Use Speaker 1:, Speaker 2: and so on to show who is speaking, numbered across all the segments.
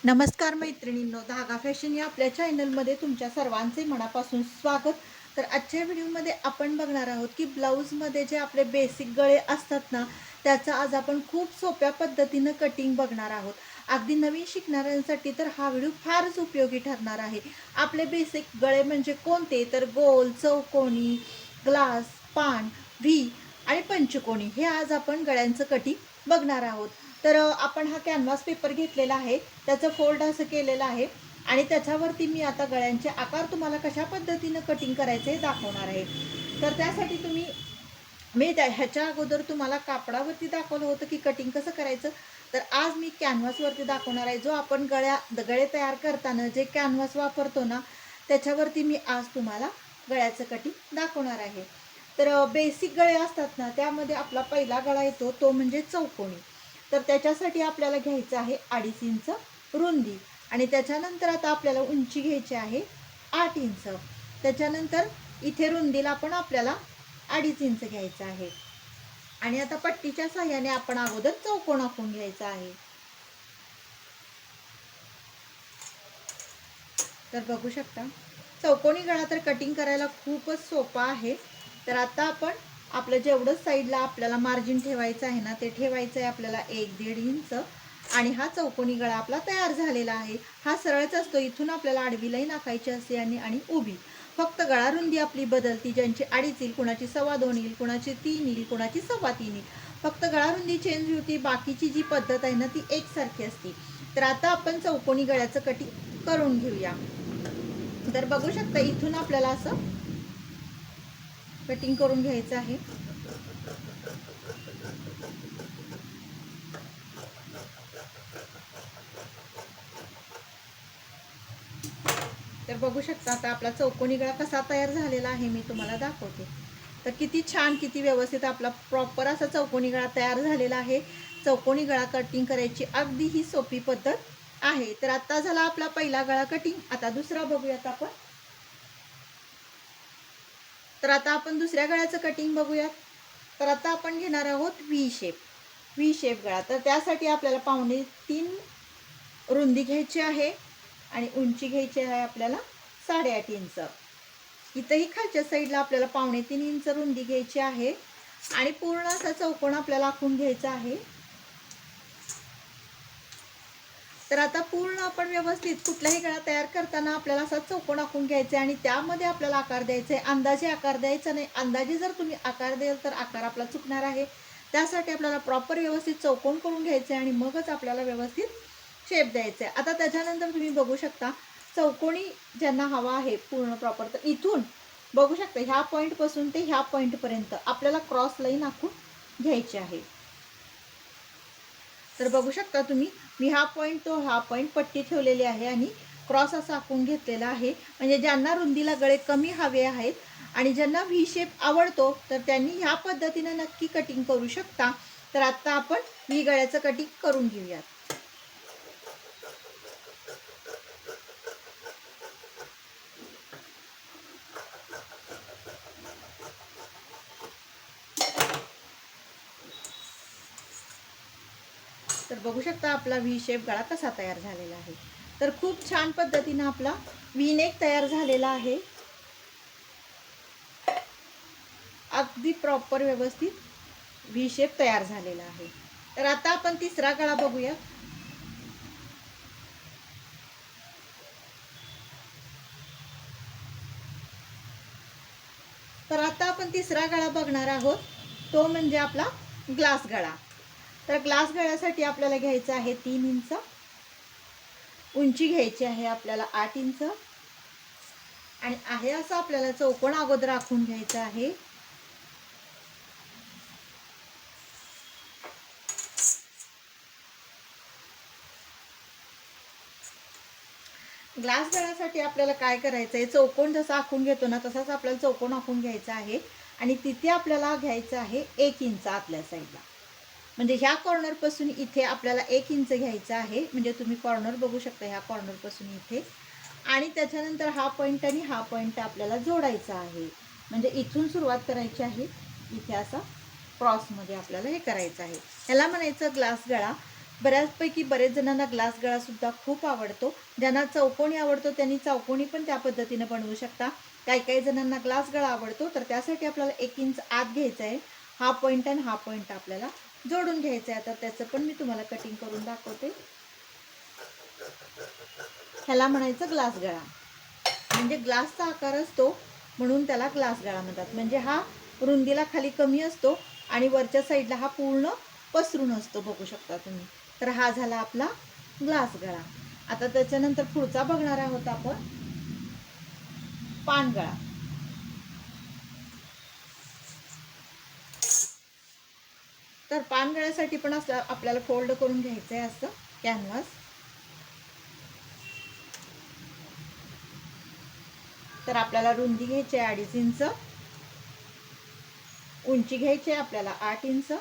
Speaker 1: नमस्कार मैत्रिणींनो, धागा फॅशन या आपल्या चॅनलमध्ये तुमच्या सर्वांचे मनापासून स्वागत. तर आजच्या व्हिडिओमध्ये आपण बघणार आहोत की ब्लाऊजमध्ये जे आपले बेसिक गळे असतात ना, त्याचं आज आपण खूप सोप्या पद्धतीनं कटिंग बघणार आहोत. अगदी नवीन शिकणाऱ्यांसाठी तर हा व्हिडिओ फारच उपयोगी ठरणार आहे. आपले बेसिक गळे म्हणजे कोणते, तर गोल, चौकोनी, ग्लास, पान, व्ही आणि पंचकोनी हे आज आपण गळ्यांचं कटिंग बघणार आहोत. तर आपण हा कॅनव्हास पेपर घेतलेला आहे, त्याचं फोल्ड असं केलेलं आहे आणि त्याच्यावरती मी आता गळ्यांचे आकार तुम्हाला कशा पद्धतीनं कटिंग करायचे हे दाखवणार आहे. तर त्यासाठी मी ह्याच्या अगोदर तुम्हाला कापडावरती दाखवलं होतं की कटिंग कसं करायचं. तर आज मी कॅनव्हासवरती दाखवणार आहे. जो आपण गळे तयार करताना जे कॅनव्हास वापरतो ना, त्याच्यावरती मी आज तुम्हाला गळ्याचं कटिंग दाखवणार आहे. तर बेसिक गळे असतात ना, त्यामध्ये आपला पहिला गळा येतो तो म्हणजे चौकोनी. तर त्याच्यासाठी आपल्याला घ्यायचं आहे 2.5 इंच रुंदी आणि त्याच्यानंतर आता आपल्याला उंची घ्यायची आहे 8 इंच. त्याच्यानंतर इथे रुंदीला पण आपल्याला 2.5 इंच घ्यायचं आहे आणि आता पट्टीच्या सहाय्याने आपण अगोदर चौकोन आखून घ्यायचा आहे. तर बघू शकता, चौकोनी गळा तर कटिंग करायला खूपच सोपा आहे. तर आता आपण आपलं जेवढं साईडला आपल्याला मार्जिन ठेवायचं आहे ना, ते ठेवायचं आहे आपल्याला 1-1.5 इंच आणि हा चौकोनी गळा आपला तयार झालेला आहे. हा सरळच असतो, इथून आपल्याला आडवी लाईन आखायची असते आणि उभी. फक्त गळा रुंदी आपली बदलती, ज्यांची 2.5 येईल, कुणाची 2.25 येईल, कुणाची 3 येईल, कुणाची 3.25 येईल. फक्त गळा रुंदी चेंज होती, बाकीची जी पद्धत आहे ना ती एकसारखी असते. तर आता आपण चौकोनी गळ्याचं कटिंग करून घेऊया. तर बघू शकता, इथून आपल्याला असं कटिंग करून घ्यायचं आहे. तर बघू शकता आता आपला चौकोनी गळा कसा तयार झालेला आहे मी तुम्हाला दाखवते. तर किती छान, किती व्यवस्थित आपला प्रॉपर असा चौकोनी गळा तयार झालेला आहे. चौकोनी गळा कटिंग करायची अगदी ही सोपी पद्धत आहे. तर आता झाला आपला पहिला गळा कटिंग. आता दुसरा बघूयात आपण. तर आता आपण दुसऱ्या गळ्याचं कटिंग बघूयात. तर आता आपण घेणार आहोत व्ही शेप गळा. तर त्यासाठी आपल्याला 2.25 रुंदी घ्यायची आहे आणि उंची घ्यायची आहे आपल्याला 8.5 इंच. इथंही खालच्या साईडला आपल्याला 3.25 इंच रुंदी घ्यायची आहे आणि पूर्ण असा चौकोन आपल्याला आखून घ्यायचा आहे. तर आता पूर्ण आपण व्यवस्थित कुठलाही गळा तयार करताना आपल्याला असा चौकोन आखून घ्यायचा आहे आणि त्यामध्ये आपल्याला आकार द्यायचा आहे. अंदाजे आकार द्यायचा नाही. अंदाजे जर तुम्ही आकार द्याल तर आकार आपला चुकणार आहे. त्यासाठी आपल्याला प्रॉपर व्यवस्थित चौकोन करून घ्यायचं आहे आणि मगच आपल्याला व्यवस्थित शेप द्यायचा आहे. आता त्याच्यानंतर तुम्ही बघू शकता, चौकोनी ज्यांना हवा आहे पूर्ण प्रॉपर, तर इथून बघू शकता ह्या पॉईंटपासून ते ह्या पॉईंटपर्यंत आपल्याला क्रॉस लाईन आखून घ्यायची आहे. तर बघू शकता तुम्ही, मी हा पॉईंट तो हा पॉईंट पट्टी ठेवलेली आहे आणि क्रॉस असा आखून घेतलेला आहे. म्हणजे ज्यांना रुंदीला गळे कमी हवे आहेत आणि ज्यांना व्ही शेप आवडतो तर त्यांनी ह्या पद्धतीनं नक्की कटिंग करू शकता. तर आता आपण व्ही गळ्याचं कटिंग करून घेऊयात. तर बघू शकता आपला व्ही शेप गळा कसा तयार झालेला आहे. तर खूप छान पद्धतीनं आपला व्ही नेक तयार झालेला आहे. अगदी प्रॉपर व्यवस्थित व्ही शेप तयार झालेला आहे. तर आता आपण तिसरा गळा बघूया. तर आता आपण तिसरा गळा बघणार आहोत, तो म्हणजे आपला ग्लास गळा. तर ग्लास गळ्यासाठी आपल्याला घ्यायचं आहे 3 इंच, उंची घ्यायची आहे आपल्याला 8 इंच आणि आहे असं आपल्याला चौकोन अगोदर आखून घ्यायचं आहे. ग्लास गळ्यासाठी आपल्याला काय करायचं आहे, चौकोन जसा आखून घेतो ना तसाच आपल्याला चौकोन आखून घ्यायचा आहे आणि तिथे आपल्याला घ्यायचं आहे 1 इंच आतल्या साईडला. म्हणजे ह्या कॉर्नरपासून इथे आपल्याला 1 इंच घ्यायचं आहे. म्हणजे तुम्ही कॉर्नर बघू शकता, ह्या कॉर्नरपासून इथे, आणि त्याच्यानंतर हा पॉईंट आणि हा पॉईंट आपल्याला जोडायचा आहे. म्हणजे इथून सुरुवात करायची आहे, इथे असा क्रॉसमध्ये आपल्याला हे करायचं आहे. ह्याला म्हणायचं ग्लास गळा. बऱ्याचपैकी बरेच जणांना ग्लास गळासुद्धा खूप आवडतो. ज्यांना चौकोनी आवडतो त्यांनी चौकोनी पण त्या पद्धतीने बनवू शकता. काही काही जणांना ग्लास गळा आवडतो, तर त्यासाठी आपल्याला 1 इंच आत घ्यायचं आहे. हा पॉईंट आणि हा पॉईंट आपल्याला जोडून घ्यायचं आहे. तर त्याचं पण मी तुम्हाला कटिंग करून दाखवते. ह्याला म्हणायचं ग्लास गळा. म्हणजे ग्लासचा आकार असतो म्हणून त्याला ग्लास गळा म्हणतात. म्हणजे हा रुंदीला खाली कमी असतो आणि वरच्या साईडला हा पूर्ण पसरून असतो, बघू शकता तुम्ही. तर हा झाला आपला ग्लास गळा. आता त्याच्यानंतर पुढचा बघणार आहोत आपण पानगळा. तर पानगळ्यासाठी पण असं आपल्याला फोल्ड करून घ्यायचं आहे असं कॅनव्हास. तर आपल्याला रुंदी घ्यायची आहे 2.5 इंच, उंची घ्यायची आहे आपल्याला 8 इंच.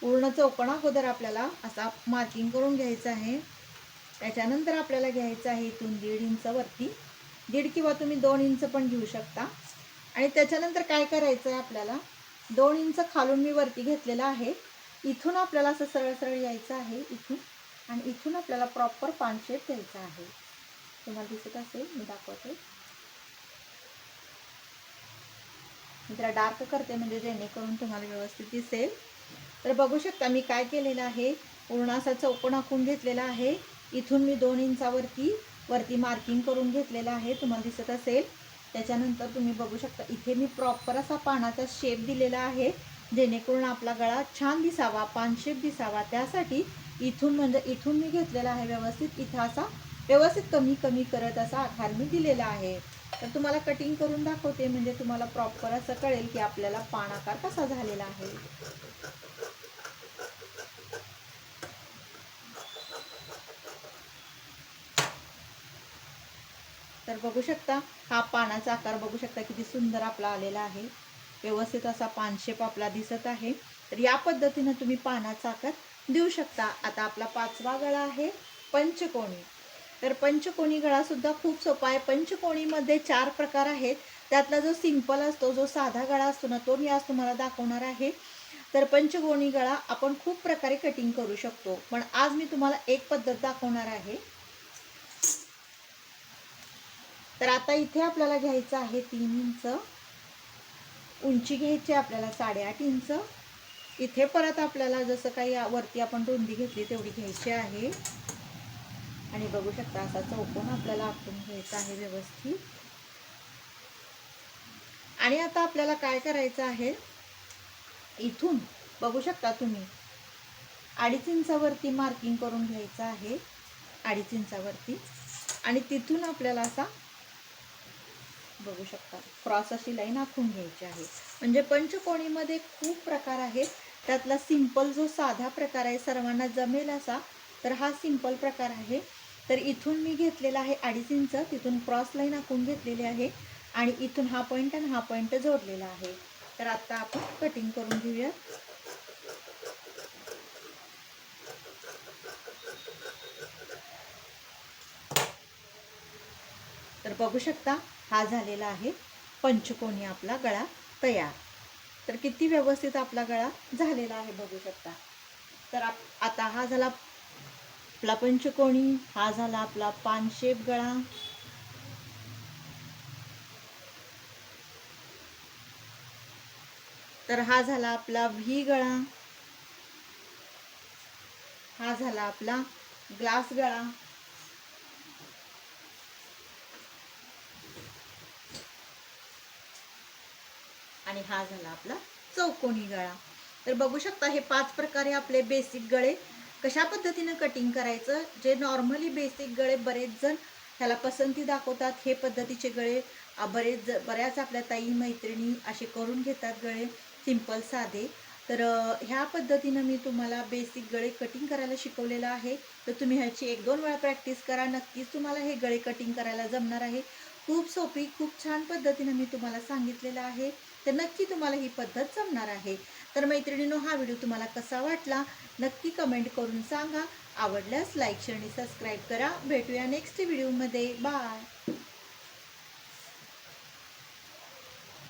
Speaker 1: पूर्ण चौकोन अगोदर आपल्याला असा मार्किंग करून घ्यायचं आहे. त्याच्यानंतर आपल्याला घ्यायचं आहे इथून 1.5 इंच वरती, 1.5 किंवा तुम्ही 2 इंच पण घेऊ शकता. आणि त्याच्यानंतर काय करायचं आहे आपल्याला, 2 इंच खालून मी वरती घेतलेला आहे. इथून आपल्याला असं सरळ सरळ यायचं आहे इथून, आणि इथून आपल्याला प्रॉपर पान शेप द्यायचा आहे. तुम्हाला दिसत असेल, मी दाखवते. मी त्याला डार्क करते म्हणजे जेणेकरून तुम्हाला व्यवस्थित दिसेल. तर बघू शकता मी काय केलेलं आहे, पूर्ण असा चौकोन आखून घेतलेला आहे. इथून मी 2 इंचावरती वरती मार्किंग करून घेतलेलं आहे, तुम्हाला दिसत असेल. त्याच्यानंतर तुम्ही बघू शकता इथे मी प्रॉपर असा पानाचा शेप दिलेला आहे, जेणेकरून आपला गळा छान दिसावा, पान शेप दिसावा. त्यासाठी इथून म्हणजे इथून मी घेतलेला आहे व्यवस्थित, इथं असा व्यवस्थित कमी कमी करत असा आकार मी दिलेला आहे. तर तुम्हाला कटिंग करून दाखवते म्हणजे तुम्हाला प्रॉपर असं कळेल की आपल्याला पान आकार कसा झालेला आहे. तर बघू शकता हा पानाचा आकार बघू शकता किती सुंदर आपला आलेला आहे. व्यवस्थित असा पानशेप आपला दिसत आहे. तर या पद्धतीने तुम्ही पानाचा आकार देऊ शकता. आता आपला 5वा गळा आहे पंचकोनी. तर पंचकोनी गळा सुद्धा खूप सोपा आहे. पंचकोनीमध्ये 4 प्रकार आहेत. त्यातला जो सिंपल असतो, जो साधा गळा असतो ना, तो मी आज तुम्हाला दाखवणार आहे. तर पंचकोनी गळा आपण खूप प्रकारे कटिंग करू शकतो, पण आज मी तुम्हाला एक पद्धत दाखवणार आहे. तर आता इथे आपल्याला घ्यायचं आहे 3 इंच, उंची घ्यायची आपल्याला 8.5 इंच. इथे परत आपल्याला जसं काही वरती आपण रुंदी घेतली तेवढी घ्यायची आहे. आणि बघू शकता असा चौकोन आपल्याला आखून घ्यायचा आहे व्यवस्थित. आणि आता आपल्याला काय करायचं आहे, इथून बघू शकता तुम्ही 2.5 इंचावरती मार्किंग करून घ्यायचं आहे, 2.5 इंचावरती. आणि तिथून आपल्याला असा बघू शकता क्रॉस अशी लाईन आखून घ्यायची आहे. म्हणजे पंचकोणीमध्ये खूप प्रकार आहेत. त्यातला सिंपल जो साधा प्रकार आहे, सर्वांना जमेल असा, तर हा सिंपल प्रकार आहे. तर इथून मी घेतलेला आहे 2.5 इंच, तिथून क्रॉस लाईन आखून घेतलेली आहे आणि इथून हा पॉईंट आणि हा पॉईंट जोडलेला आहे. तर आता आपण कटिंग करून घेऊया. तर बघू शकता हा झालेला आहे पंचकोनी आपला गळा तयार. तर किती व्यवस्थित आपला गळा झालेला आहे बघू शकता. तर आता हा झाला आपला पंचकोनी, हा झाला आपला पानशेप गळा. तर हा झाला आपला व्ही गळा, हा झाला आपला ग्लास गळा, आणि हा झाला आपला चौकोनी गळा. तर बघू शकता हे 5 प्रकारे आपले बेसिक गळे कशा पद्धतीने कटिंग करायचं. जे नॉर्मली बेसिक गळे बरेच जण ह्याला पसंती दाखवतात, हे पद्धतीचे गळे बऱ्याच आपल्या ताई मैत्रिणी असे करून घेतात गळे सिंपल साधे. तर ह्या पद्धतीनं मी तुम्हाला बेसिक गळे कटिंग करायला शिकवलेलं आहे. तर तुम्ही ह्याची 1-2 वेळा प्रॅक्टिस करा, नक्कीच तुम्हाला हे गळे कटिंग करायला जमणार आहे. खूप सोपी, खूप छान पद्धतीनं मी तुम्हाला सांगितलेलं आहे. तर नक्की तुम्हाला ही पद्धत जमणार आहे. तर मैत्रिणींनो, हा व्हिडिओ तुम्हाला कसा वाटला नक्की कमेंट करून सांगा. आवडल्यास लाईक शेअर आणि सबस्क्राईब करा. भेटूया नेक्स्ट व्हिडिओमध्ये. बाय.